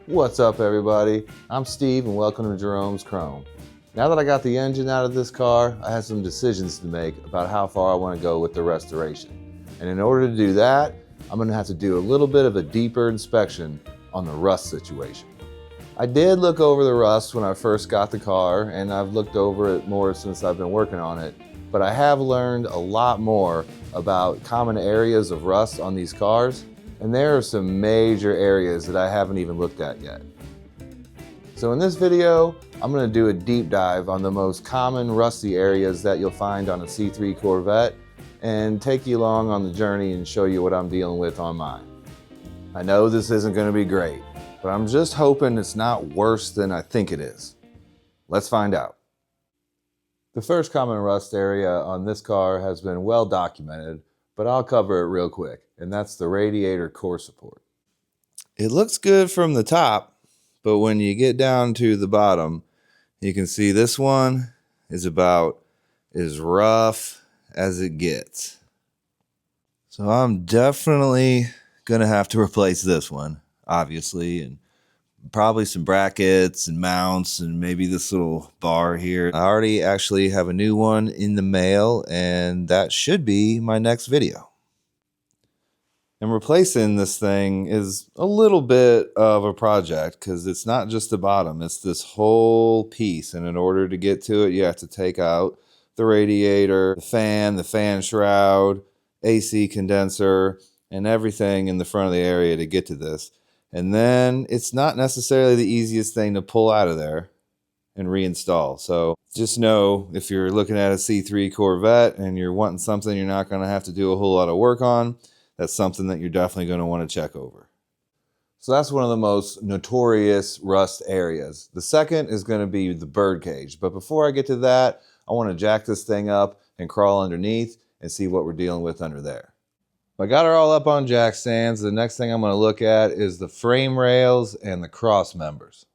What's up, everybody? I'm Steve and welcome to Jerome's Chrome. Now that I got the engine out of this car, I have some decisions to make about how far I want to go with the restoration. And in order to do that, I'm going to have to do a little bit of a deeper inspection on the rust situation. I did look over the rust when I first got the car, and I've looked over it more since I've been working on it, but I have learned a lot more about common areas of rust on these cars. And there are some major areas that I haven't even looked at yet. So in this video, I'm going to do a deep dive on the most common rusty areas that you'll find on a C3 Corvette and take you along on the journey and show you what I'm dealing with on mine. I know this isn't going to be great, but I'm just hoping it's not worse than I think it is. Let's find out. The first common rust area on this car has been well documented, but I'll cover it real quick, and that's the radiator core support. It looks good from the top, but when you get down to the bottom, you can see this one is about as rough as it gets. So I'm definitely gonna have to replace this one, obviously, and probably some brackets and mounts and maybe this little bar here. I already actually have a new one in the mail, and that should be my next video. And replacing this thing is a little bit of a project because it's not just the bottom, it's this whole piece. And in order to get to it, you have to take out the radiator, the fan shroud, AC condenser, and everything in the front of the area to get to this. And then it's not necessarily the easiest thing to pull out of there and reinstall. So just know if you're looking at a C3 Corvette and you're wanting something you're not going to have to do a whole lot of work on, that's something that you're definitely going to want to check over. So that's one of the most notorious rust areas. The second is going to be the bird cage. But before I get to that, I want to jack this thing up and crawl underneath and see what we're dealing with under there. I got her all up on jack stands. The next thing I'm going to look at is the frame rails and the cross members.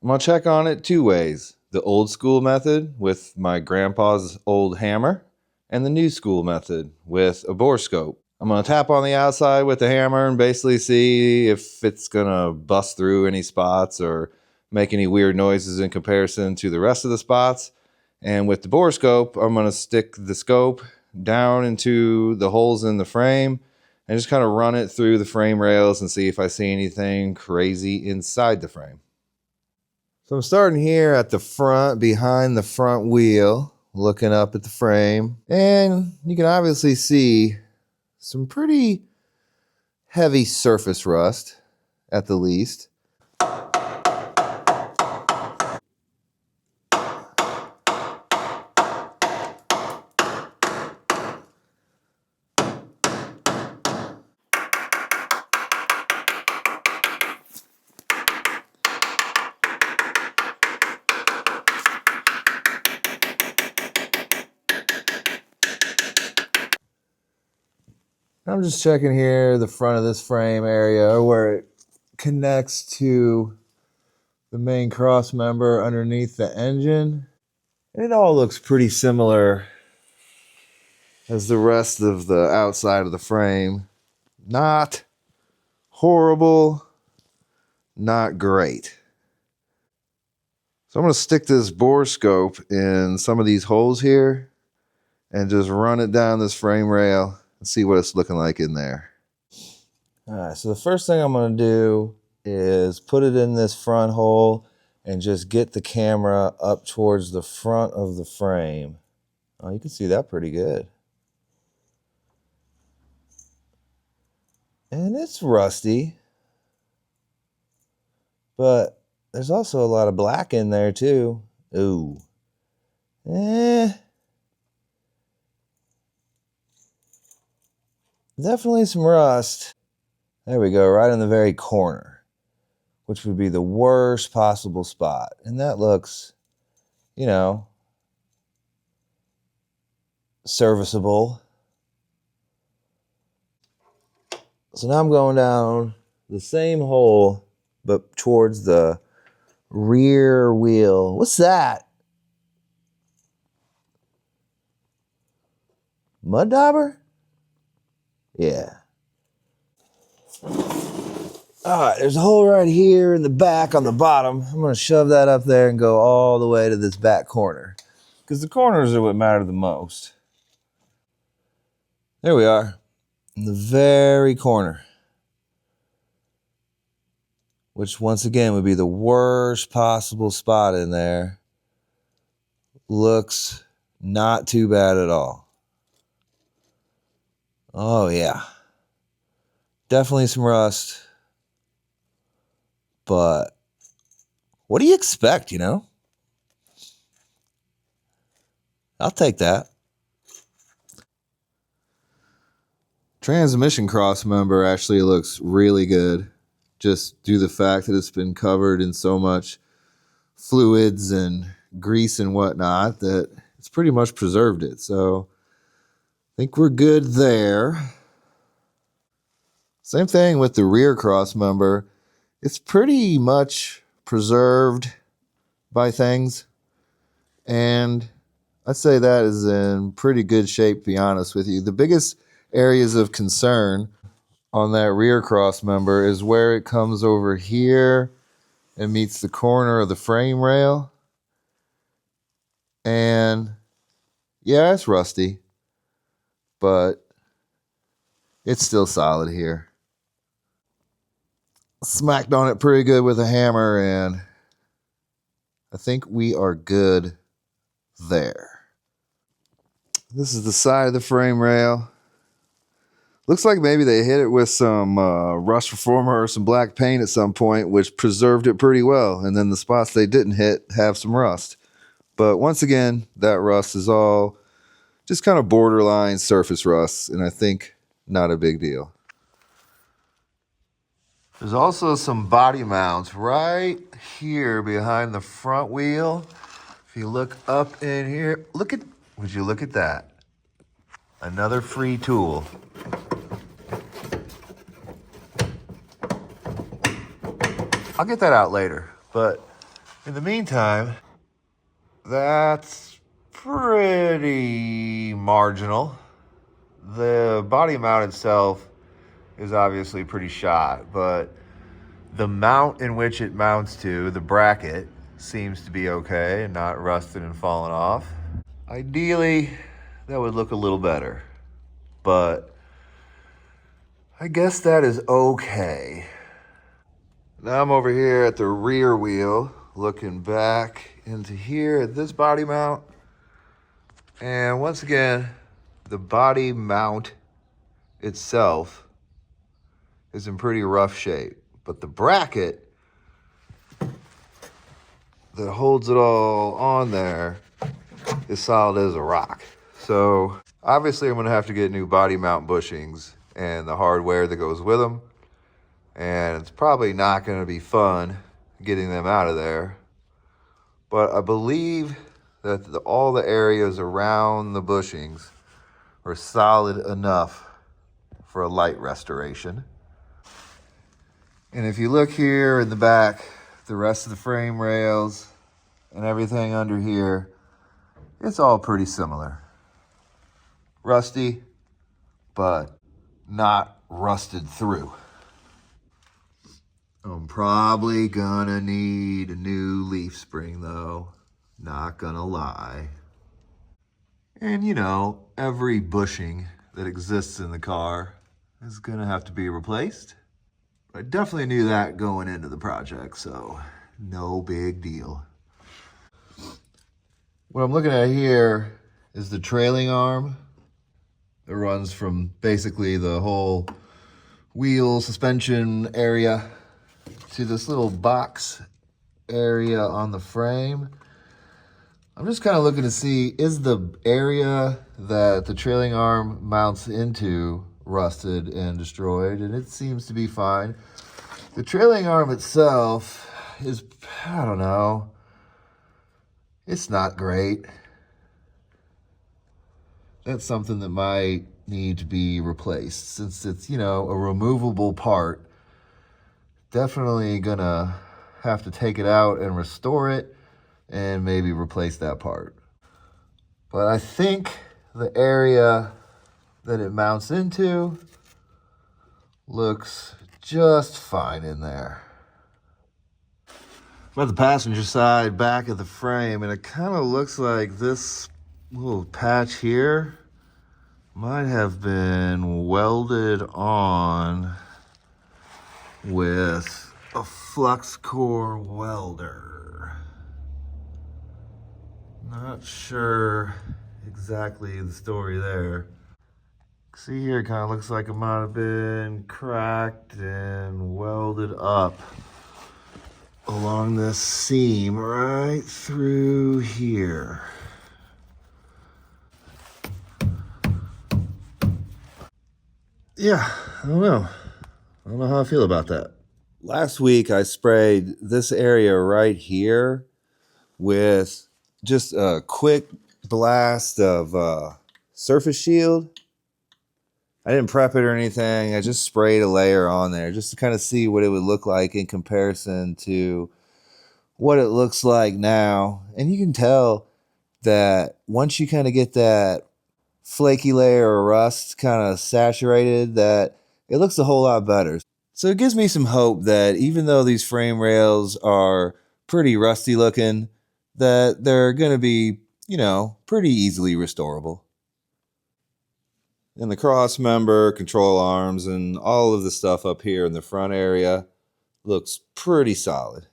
I'm going to check on it two ways. The old school method with my grandpa's old hammer and the new school method with a bore scope. I'm going to tap on the outside with the hammer and basically see if it's going to bust through any spots or make any weird noises in comparison to the rest of the spots. And with the bore scope, I'm going to stick the scope down into the holes in the frame and just kind of run it through the frame rails and see if I see anything crazy inside the frame. So I'm starting here at the front, behind the front wheel, looking up at the frame, and you can obviously see some pretty heavy surface rust at the least. I'm just checking here the front of this frame area where it connects to the main cross member underneath the engine. And it all looks pretty similar as the rest of the outside of the frame. Not horrible, not great. So I'm going to stick this bore scope in some of these holes here and just run it down this frame rail and see what it's looking like in there. All right, so the first thing I'm going to do is put it in this front hole and just get the camera up towards the front of the frame. Oh, you can see that pretty good. And it's rusty, but there's also a lot of black in there too. Ooh. Definitely some rust. There we go, right in the very corner, which would be the worst possible spot. And that looks, you know, serviceable. So now I'm going down the same hole, but towards the rear wheel. What's that? Mud dauber? Yeah. All right, there's a hole right here in the back on the bottom. I'm gonna shove that up there and go all the way to this back corner, because the corners are what matter the most. There we are, in the very corner, which once again would be the worst possible spot in there. Looks not too bad at all. Oh yeah, definitely some rust, but what do you expect, you know? I'll take that. Transmission cross member actually looks really good, just due to the fact that it's been covered in so much fluids and grease and whatnot that it's pretty much preserved it. So I think we're good there. Same thing with the rear cross member. It's pretty much preserved by things, and I'd say that is in pretty good shape, to be honest with you. The biggest areas of concern on that rear cross member is where it comes over here and meets the corner of the frame rail. And yeah, it's rusty, but it's still solid here. Smacked on it pretty good with a hammer, and I think we are good there. This is the side of the frame rail. Looks like maybe they hit it with some rust reformer or some black paint at some point, which preserved it pretty well. And then the spots they didn't hit have some rust. But once again, that rust is all just kind of borderline surface rust, and I think not a big deal. There's also some body mounts right here behind the front wheel. If you look up in here, would you look at that? Another free tool. I'll get that out later, but in the meantime, that's pretty marginal. The body mount itself is obviously pretty shot, but the mount in which it mounts to, the bracket, seems to be okay and not rusted and fallen off. Ideally, that would look a little better, but I guess that is okay. Now I'm over here at the rear wheel, looking back into here at this body mount. And once again, the body mount itself is in pretty rough shape, but the bracket that holds it all on there is solid as a rock. So obviously I'm gonna have to get new body mount bushings and the hardware that goes with them. And it's probably not gonna be fun getting them out of there. But I believe that all the areas around the bushings are solid enough for a light restoration. And if you look here in the back, the rest of the frame rails and everything under here, it's all pretty similar. Rusty, but not rusted through. I'm probably gonna need a new leaf spring though, not gonna lie. And you know, every bushing that exists in the car is gonna have to be replaced. I definitely knew that going into the project, so no big deal. What I'm looking at here is the trailing arm. It runs from basically the whole wheel suspension area to this little box area on the frame. I'm just kind of looking to see, is the area that the trailing arm mounts into rusted and destroyed? And it seems to be fine. The trailing arm itself is, I don't know, it's not great. That's something that might need to be replaced since it's, you know, a removable part. Definitely gonna have to take it out and restore it and maybe replace that part. But I think the area that it mounts into looks just fine in there. I'm at the passenger side, back of the frame, and it kind of looks like this little patch here might have been welded on with a flux core welder. Not sure exactly the story there. See here, it kind of looks like it might have been cracked and welded up along this seam right through here. Yeah, I don't know. I don't know how I feel about that. Last week I sprayed this area right here with just a quick blast of surface shield. I didn't prep it or anything. I just sprayed a layer on there just to kind of see what it would look like in comparison to what it looks like now. And you can tell that once you kind of get that flaky layer of rust kind of saturated, that it looks a whole lot better. So it gives me some hope that even though these frame rails are pretty rusty looking, that they're going to be, you know, pretty easily restorable. And the cross member, control arms, and all of the stuff up here in the front area looks pretty solid.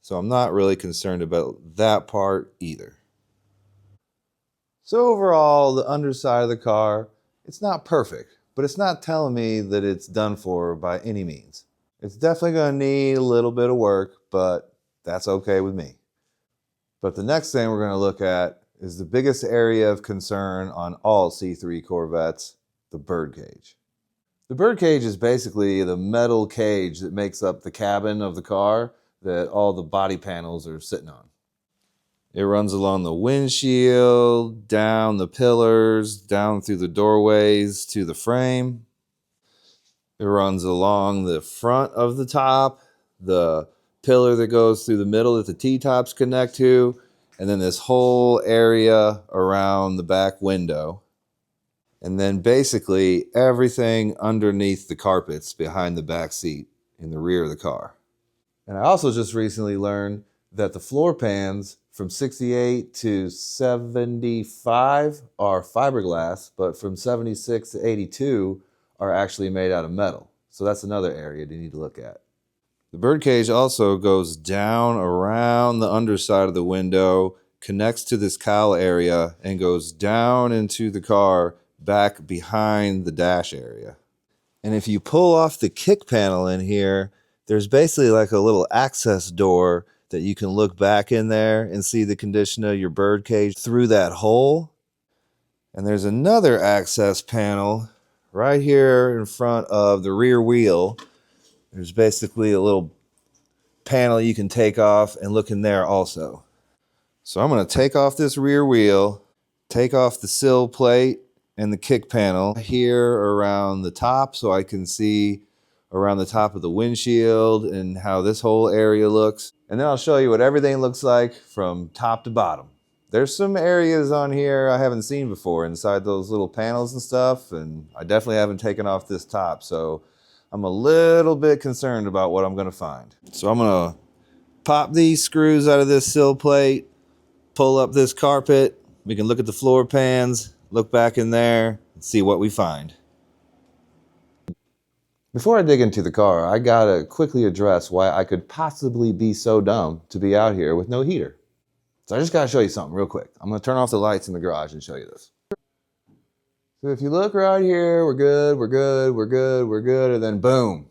So I'm not really concerned about that part either. So overall, the underside of the car, it's not perfect, but it's not telling me that it's done for by any means. It's definitely going to need a little bit of work, but that's okay with me. But the next thing we're going to look at is the biggest area of concern on all C3 Corvettes, the bird cage. The bird cage is basically the metal cage that makes up the cabin of the car that all the body panels are sitting on. It runs along the windshield, down the pillars, down through the doorways to the frame. It runs along the front of the top, the pillar that goes through the middle that the T-tops connect to, and then this whole area around the back window. And then basically everything underneath the carpets behind the back seat in the rear of the car. And I also just recently learned that the floor pans from 68 to 75 are fiberglass, but from 76 to 82 are actually made out of metal. So that's another area you need to look at. The birdcage also goes down around the underside of the window, connects to this cowl area, and goes down into the car back behind the dash area. And if you pull off the kick panel in here, there's basically like a little access door that you can look back in there and see the condition of your birdcage through that hole. And there's another access panel right here in front of the rear wheel. There's basically a little panel you can take off and look in there also. So I'm going to take off this rear wheel, take off the sill plate and the kick panel here around the top so I can see around the top of the windshield and how this whole area looks. And then I'll show you what everything looks like from top to bottom. There's some areas on here I haven't seen before inside those little panels and stuff, and I definitely haven't taken off this top, so I'm a little bit concerned about what I'm going to find. So I'm going to pop these screws out of this sill plate, pull up this carpet. We can look at the floor pans, look back in there, and see what we find. Before I dig into the car, I gotta quickly address why I could possibly be so dumb to be out here with no heater. So I just gotta show you something real quick. I'm gonna turn off the lights in the garage and show you this. So if you look right here, we're good, we're good, we're good, we're good, and then boom,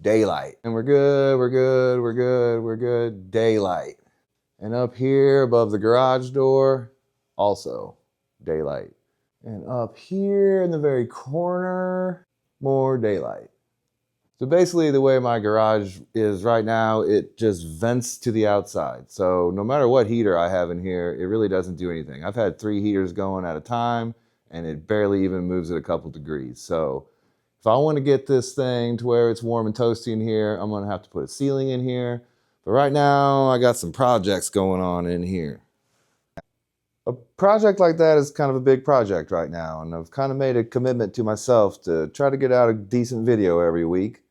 daylight. And we're good, we're good, we're good, we're good, daylight. And up here above the garage door, also daylight. And up here in the very corner, more daylight. So basically the way my garage is right now, it just vents to the outside. So no matter what heater I have in here, it really doesn't do anything. I've had 3 heaters going at a time and it barely even moves it a couple degrees. So if I want to get this thing to where it's warm and toasty in here, I'm gonna have to put a ceiling in here. But right now I got some projects going on in here. A project like that is kind of a big project right now, and I've kind of made a commitment to myself to try to get out a decent video every week.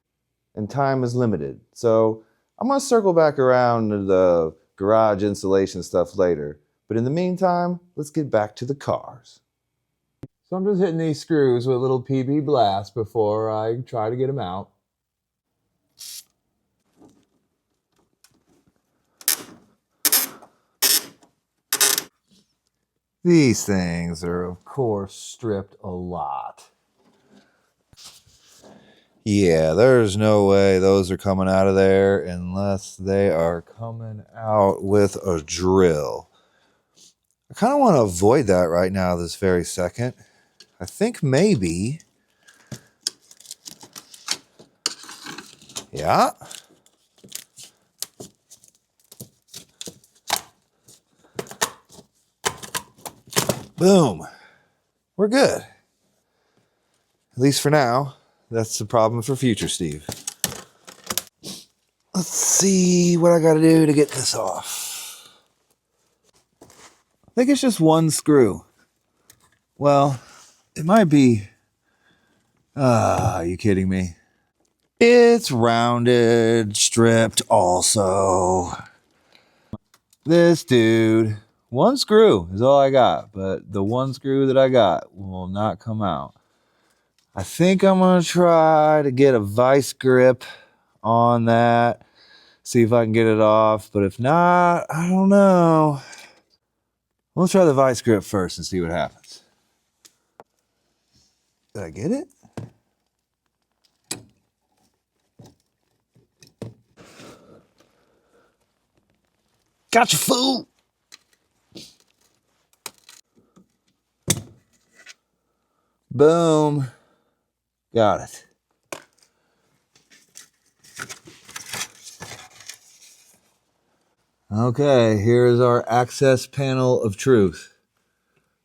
and time is limited. So I'm gonna circle back around to the garage insulation stuff later. But in the meantime, let's get back to the cars. So I'm just hitting these screws with a little PB blast before I try to get them out. These things are, of course, stripped a lot. Yeah, there's no way those are coming out of there unless they are coming out with a drill. I kind of want to avoid that right now, this very second. I think maybe... Yeah. Boom. We're good. At least for now. That's the problem for future Steve. Let's see what I got to do to get this off. I think it's just one screw. Well, it might be... are you kidding me? It's rounded, stripped also. This dude, one screw is all I got, but the one screw that I got will not come out. I think I'm going to try to get a vice grip on that, see if I can get it off, but if not, I don't know. We'll try the vice grip first and see what happens. Did I get it? Gotcha, fool! Boom. Got it. Okay, here's our access panel of truth.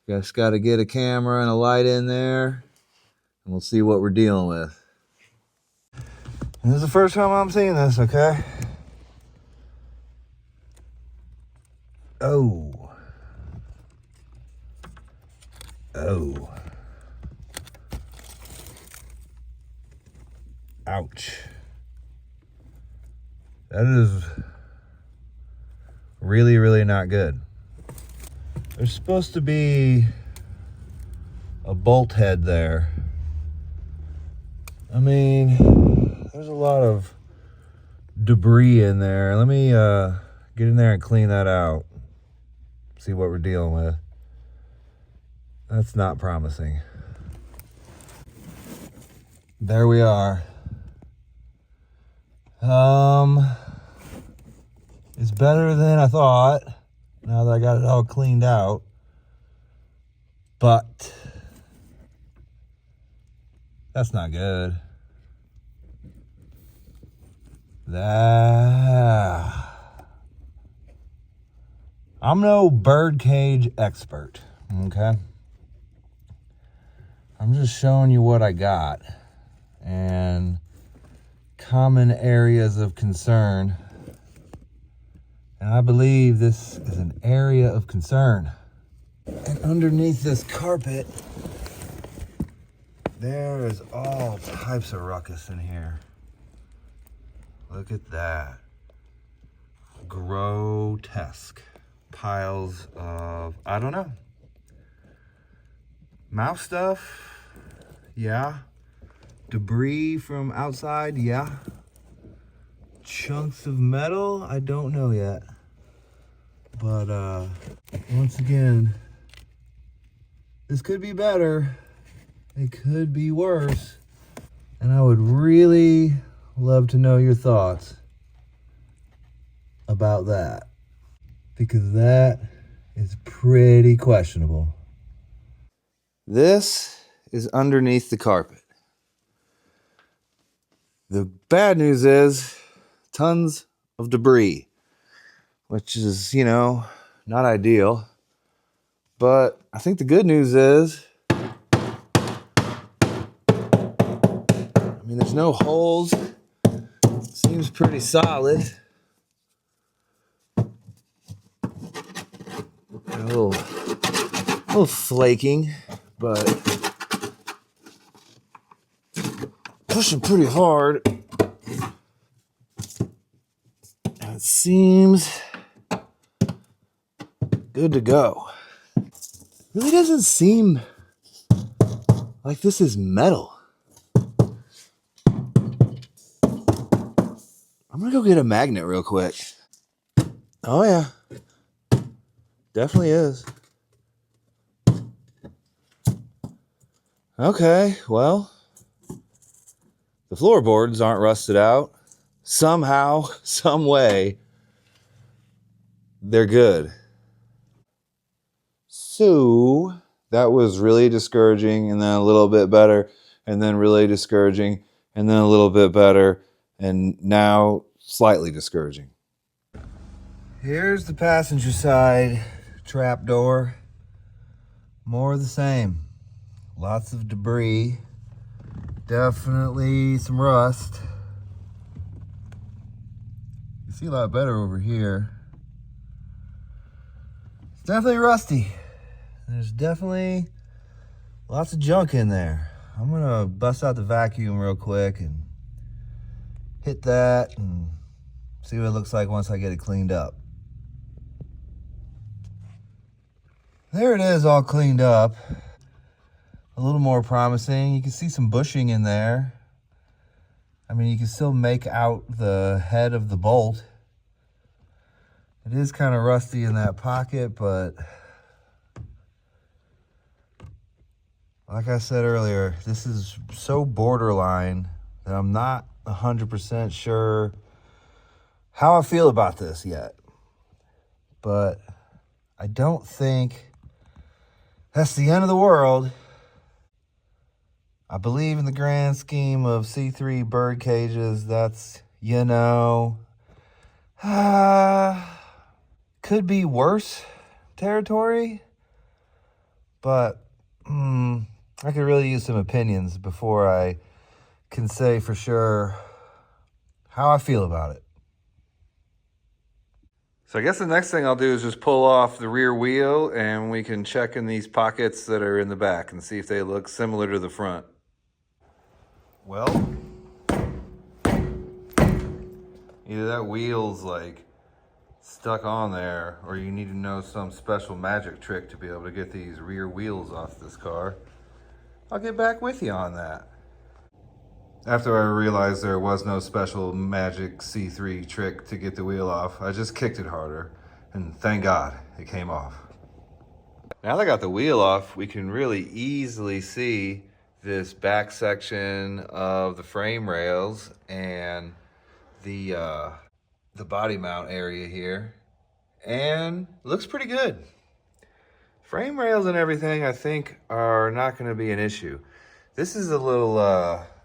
Just got to get a camera and a light in there, and we'll see what we're dealing with. This is the first time I'm seeing this, okay? Oh. Oh. Ouch. That is really, really not good. There's supposed to be a bolt head there. I mean, there's a lot of debris in there. Let me get in there and clean that out. See what we're dealing with. That's not promising. There we are. It's better than I thought, now that I got it all cleaned out. But that's not good. I'm no birdcage expert, okay? I'm just showing you what I got and common areas of concern. And I believe this is an area of concern. And underneath this carpet, there is all types of ruckus in here. Look at that. Grotesque. Piles of, I don't know. Mouse stuff, yeah. Debris from outside, yeah. Chunks of metal, I don't know yet. But once again, this could be better. It could be worse. And I would really love to know your thoughts about that, because that is pretty questionable. This is underneath the carpet. The bad news is tons of debris, which is, you know, not ideal. But I think the good news is, I mean, there's no holes. Seems pretty solid. A little flaking, but pushing pretty hard. That seems good to go. Really doesn't seem like this is metal. I'm gonna go get a magnet real quick. Oh yeah, definitely is. Okay, well, the floorboards aren't rusted out. Somehow, some way, they're good. So that was really discouraging, and then a little bit better, and then really discouraging, and then a little bit better, and now slightly discouraging. Here's the passenger side trap door. More of the same. Lots of debris. Definitely some rust. You see a lot better over here. It's definitely rusty. There's definitely lots of junk in there. I'm gonna bust out the vacuum real quick and hit that and see what it looks like once I get it cleaned up. There it is, all cleaned up. A little more promising. You can see some bushing in there. I mean, you can still make out the head of the bolt. It is kind of rusty in that pocket, but like I said earlier, this is so borderline that I'm not 100% sure how I feel about this yet. But I don't think that's the end of the world. I believe in the grand scheme of C3 bird cages, that's, you know, could be worse territory, but I could really use some opinions before I can say for sure how I feel about it. So I guess the next thing I'll do is just pull off the rear wheel and we can check in these pockets that are in the back and see if they look similar to the front. Well, either that wheel's like stuck on there or you need to know some special magic trick to be able to get these rear wheels off this car. I'll get back with you on that. After I realized there was no special magic C3 trick to get the wheel off, I just kicked it harder, and thank God it came off. Now that I got the wheel off, we can really easily see this back section of the frame rails and the body mount area here, and it looks pretty good. Frame rails and everything I think are not going to be an issue. This is a little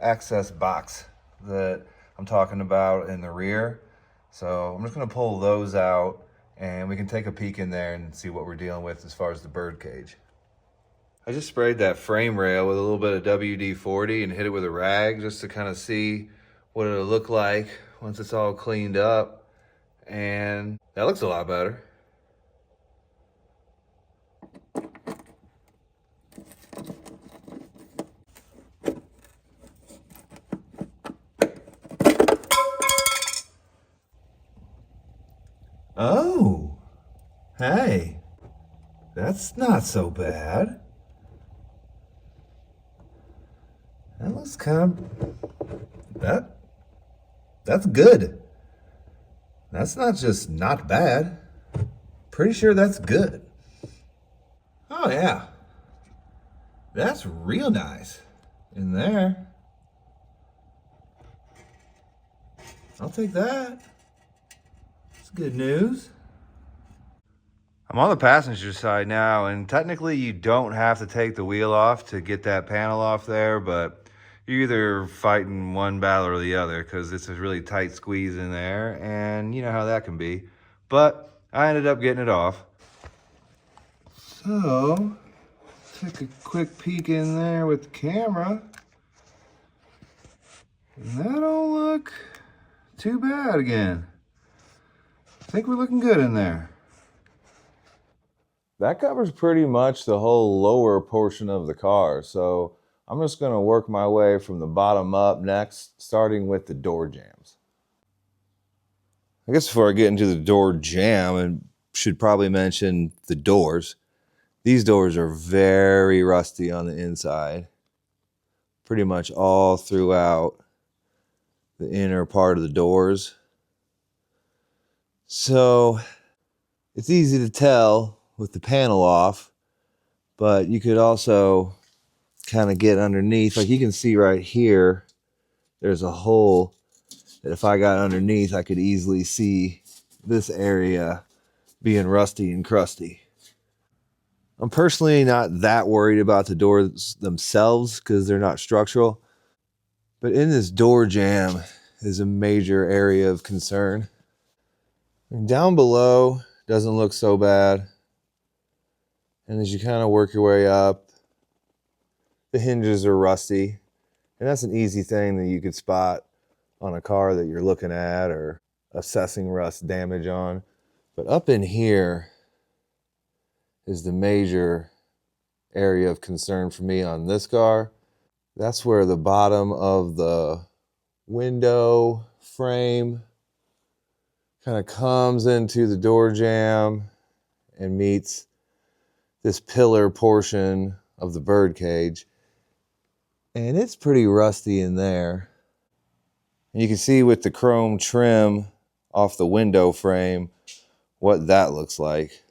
access box that I'm talking about in the rear. So I'm just gonna pull those out and we can take a peek in there and see what we're dealing with as far as the bird cage. I just sprayed that frame rail with a little bit of WD-40 and hit it with a rag just to kind of see what it'll look like once it's all cleaned up. And that looks a lot better. Oh, hey, that's not so bad. That looks kind of, that's good. That's not just not bad. Pretty sure that's good. Oh yeah, that's real nice in there. I'll take that. Good news. I'm on the passenger side now, and technically you don't have to take the wheel off to get that panel off there, but you're either fighting one battle or the other because it's a really tight squeeze in there, and you know how that can be. But I ended up getting it off. So, take a quick peek in there with the camera. And that don't look too bad again. I think we're looking good in there. That covers pretty much the whole lower portion of the car. So I'm just gonna work my way from the bottom up next, starting with the door jambs. I guess before I get into the door jamb, I should probably mention the doors. These doors are very rusty on the inside, pretty much all throughout the inner part of the doors. So it's easy to tell with the panel off, but you could also kind of get underneath. Like you can see right here, there's a hole that if I got underneath, I could easily see this area being rusty and crusty. I'm personally not that worried about the doors themselves because they're not structural, but in this door jamb is a major area of concern. And down below doesn't look so bad. And as you kind of work your way up, the hinges are rusty. And that's an easy thing that you could spot on a car that you're looking at or assessing rust damage on. But up in here is the major area of concern for me on this car. That's where the bottom of the window frame kind of comes into the door jamb and meets this pillar portion of the bird cage. And it's pretty rusty in there. And you can see with the chrome trim off the window frame what that looks like.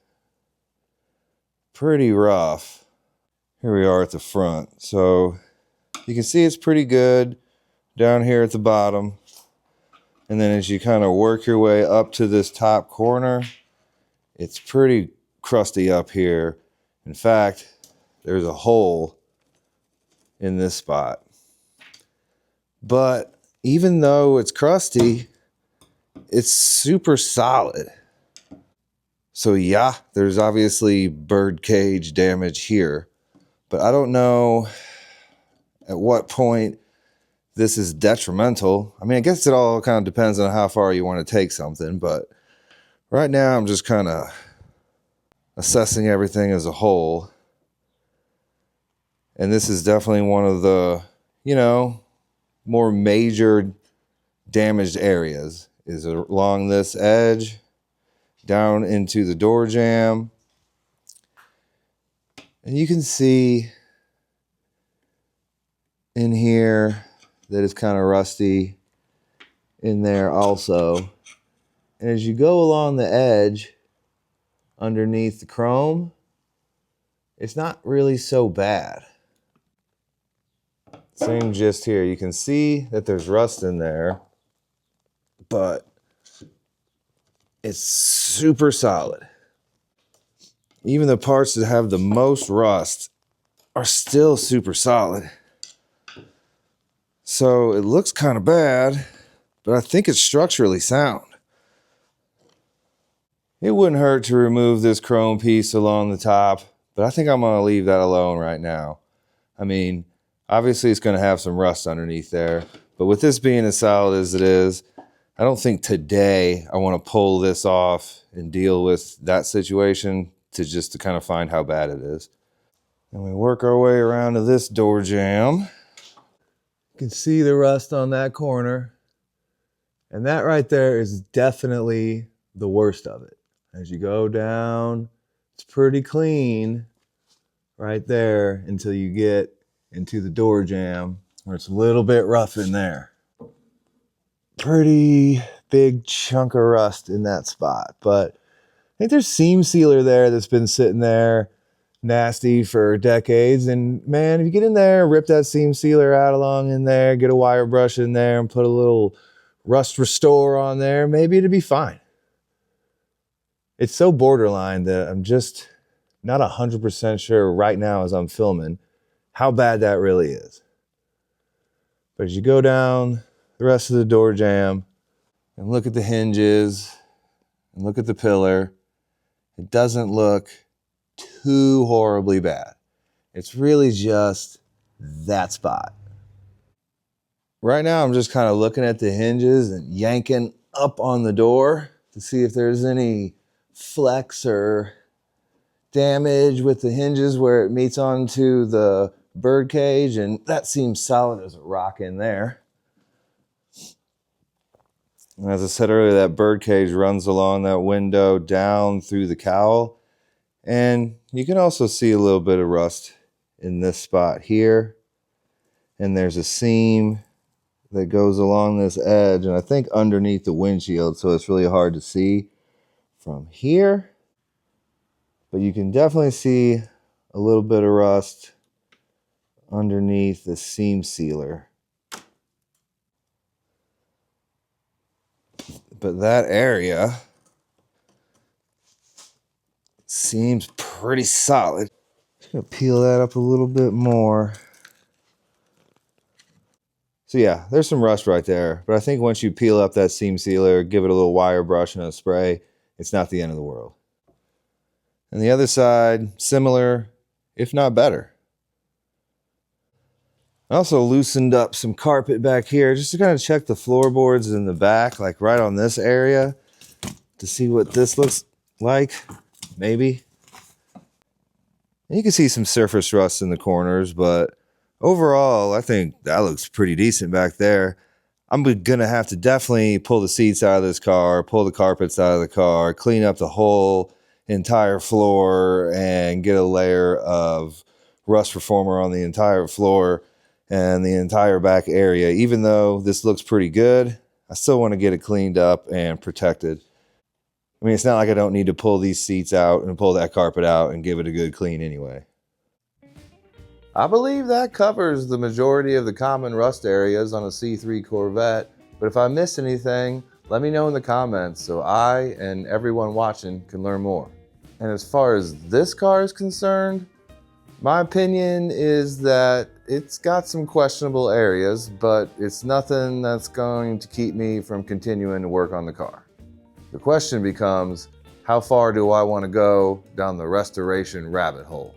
Pretty rough. Here we are at the front. So you can see it's pretty good down here at the bottom. And then as you kind of work your way up to this top corner, it's pretty crusty up here. In fact, there's a hole in this spot. But even though it's crusty, it's super solid. So yeah, there's obviously bird cage damage here, but I don't know at what point this is detrimental. I mean, I guess it all kind of depends on how far you want to take something, but right now I'm just kind of assessing everything as a whole. And this is definitely one of the, more major damaged areas is along this edge, down into the door jamb. And you can see in here that it's kind of rusty in there also. And as you go along the edge underneath the chrome, it's not really so bad. Same gist here. You can see that there's rust in there, but it's super solid. Even the parts that have the most rust are still super solid. So it looks kind of bad, but I think it's structurally sound. It wouldn't hurt to remove this chrome piece along the top, but I think I'm going to leave that alone right now. I mean, obviously it's going to have some rust underneath there, but with this being as solid as it is, I don't think today I want to pull this off and deal with that situation to kind of find how bad it is. And we work our way around to this door jamb. You can see the rust on that corner. And that right there is definitely the worst of it. As you go down, it's pretty clean right there until you get into the door jamb where it's a little bit rough in there. Pretty big chunk of rust in that spot, but I think there's seam sealer there that's been sitting there nasty for decades. And man, if you get in there, rip that seam sealer out along in there, get a wire brush in there and put a little rust restore on there, maybe it'd be fine. It's so borderline that I'm just not 100% sure right now as I'm filming how bad that really is. But as you go down the rest of the door jamb and look at the hinges and look at the pillar, it doesn't look too horribly bad. It's really just that spot. Right now, I'm just kind of looking at the hinges and yanking up on the door to see if there's any flex or damage with the hinges where it meets onto the bird cage, and that seems solid as a rock in there. And as I said earlier, that bird cage runs along that window down through the cowl. And you can also see a little bit of rust in this spot here. And there's a seam that goes along this edge, and I think underneath the windshield, so it's really hard to see from here. But you can definitely see a little bit of rust underneath the seam sealer. But that area seems pretty solid. Just gonna peel that up a little bit more. So yeah, there's some rust right there, but I think once you peel up that seam sealer, give it a little wire brush and a spray, it's not the end of the world. And the other side, similar, if not better. I also loosened up some carpet back here just to kind of check the floorboards in the back, like right on this area, to see what this looks like, maybe. And you can see some surface rust in the corners, but overall, I think that looks pretty decent back there. I'm gonna have to definitely pull the seats out of this car, pull the carpets out of the car, clean up the whole entire floor, and get a layer of rust reformer on the entire floor and the entire back area. Even though this looks pretty good, I still want to get it cleaned up and protected. I mean, it's not like I don't need to pull these seats out and pull that carpet out and give it a good clean anyway. I believe that covers the majority of the common rust areas on a C3 Corvette, but if I missed anything, let me know in the comments so I and everyone watching can learn more. And as far as this car is concerned, my opinion is that it's got some questionable areas, but it's nothing that's going to keep me from continuing to work on the car. The question becomes, how far do I want to go down the restoration rabbit hole?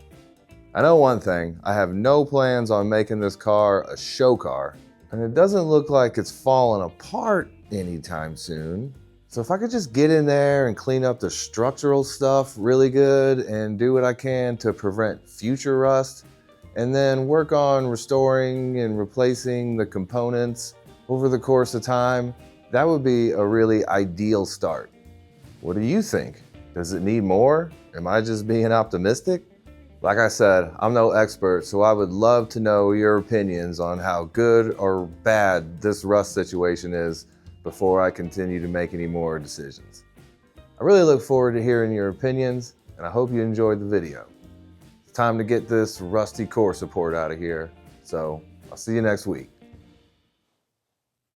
I know one thing, I have no plans on making this car a show car, and it doesn't look like it's falling apart anytime soon. So if I could just get in there and clean up the structural stuff really good and do what I can to prevent future rust, and then work on restoring and replacing the components over the course of time, that would be a really ideal start. What do you think? Does it need more? Am I just being optimistic? Like I said, I'm no expert, so I would love to know your opinions on how good or bad this rust situation is before I continue to make any more decisions. I really look forward to hearing your opinions, and I hope you enjoyed the video. It's time to get this rusty core support out of here, so I'll see you next week.